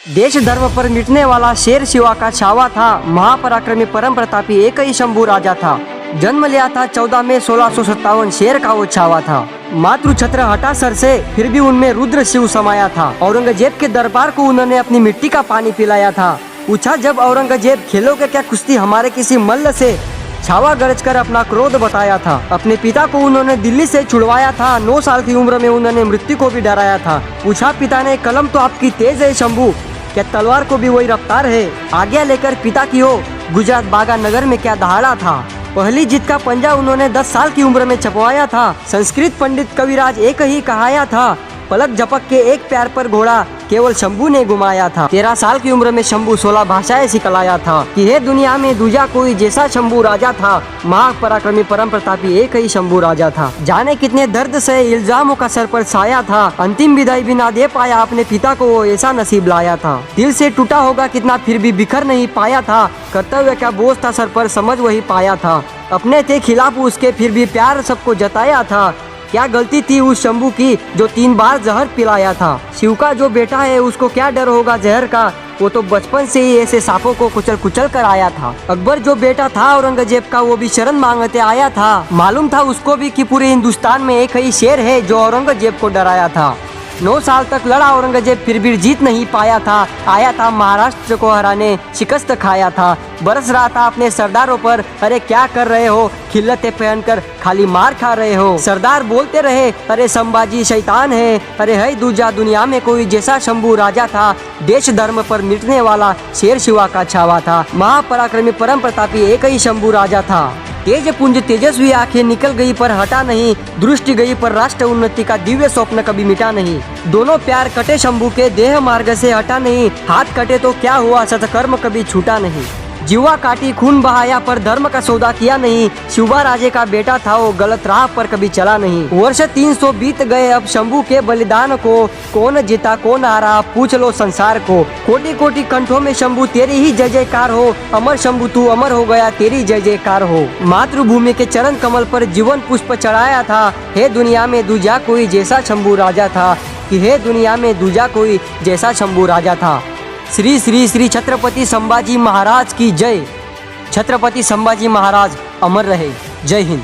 देश धर्म पर मिटने वाला शेर शिवा का छावा था। महापराक्रमी परम प्रतापी एक ही शंभू राजा था। जन्म लिया था 14 मई 1657। शेर का वो छावा था। मातृ छत्र हटा सर से, फिर भी उनमें रुद्र शिव समाया था। औरंगजेब के दरबार को उन्होंने अपनी मिट्टी का पानी पिलाया था। पूछा जब औरंगजेब, खेलोगे क्या कुश्ती हमारे किसी मल्ल से? छावा गरज कर अपना क्रोध बताया था। अपने पिता को उन्होंने दिल्ली से छुड़वाया था। 9 साल की उम्र में उन्होंने मृत्यु को भी डराया था। पूछा पिता ने, कलम तो आपकी तेज है शंभू, क्या तलवार को भी वही रफ्तार है? आज्ञा लेकर पिता की हो गुजरात बागा नगर में क्या दहाड़ा था। पहली जीत का पंजा उन्होंने 10 साल की उम्र में छपवाया था। संस्कृत पंडित कविराज एक ही कहाया था, पलक झपक के एक पैर पर घोड़ा केवल शंभू ने घुमाया था। 13 साल की उम्र में शंभू 16 भाषाएं सिखलाया था। कि हे दुनिया में दूजा कोई जैसा शंभू राजा था। महापराक्रमी परम प्रतापी एक ही शंभू राजा था। जाने कितने दर्द से इल्जामों का सर पर साया था। अंतिम विदाई भी ना दे पाया अपने पिता को, वो ऐसा नसीब लाया था। दिल से टूटा होगा कितना फिर भी बिखर नहीं पाया था। कर्तव्य का बोझ था सर पर, समझ वही पाया था। अपने थे खिलाफ उसके फिर भी प्यार सबको जताया था। क्या गलती थी उस शंभू की जो 3 बार जहर पिलाया था। शिव का जो बेटा है उसको क्या डर होगा जहर का, वो तो बचपन से ही ऐसे सांपों को कुचल कुचल कर आया था। अकबर जो बेटा था औरंगजेब का, वो भी शरण मांगते आया था। मालूम था उसको भी कि पूरे हिंदुस्तान में एक ही शेर है जो औरंगजेब को डराया था। 9 साल तक लड़ा औरंगजेब फिर भी जीत नहीं पाया था। आया था महाराष्ट्र को हराने, शिकस्त खाया था। बरस रहा था अपने सरदारों पर, अरे क्या कर रहे हो, खिल्लतें पहनकर खाली मार खा रहे हो। सरदार बोलते रहे, अरे संभाजी शैतान है, अरे है दूजा दुनिया में कोई जैसा शंभू राजा था। देश धर्म पर मिटने वाला शेर शिवा का छावा था। महापराक्रमी परम प्रतापी एक ही शंभू राजा था। तेज पुंज तेजस्वी आंखें निकल गई पर हटा नहीं, दृष्टि गई पर राष्ट्र उन्नति का दिव्य स्वप्न कभी मिटा नहीं। दोनों प्यार कटे शंभू के, देह मार्ग से हटा नहीं। हाथ कटे तो क्या हुआ, सत्कर्म कभी छूटा नहीं। जीवा काटी खून बहाया पर धर्म का सौदा किया नहीं। शिवा राजे का बेटा था, वो गलत राह पर कभी चला नहीं। वर्ष 300 बीत गए अब शंभू के बलिदान को, कौन जीता कौन हारा पूछ लो संसार को। कोटि कोटि कंठों में शंभू तेरी ही जय जयकार हो। अमर शंभू तू अमर हो गया, तेरी जय जयकार हो। मातृभूमि के चरण कमल पर जीवन पुष्प चढ़ाया था। हे दुनिया में दूजा कोई जैसा शंभू राजा था। कि हे दुनिया में दूजा कोई जैसा शंभू राजा था। श्री श्री श्री छत्रपति संभाजी महाराज की जय। छत्रपति संभाजी महाराज अमर रहे। जय हिंद।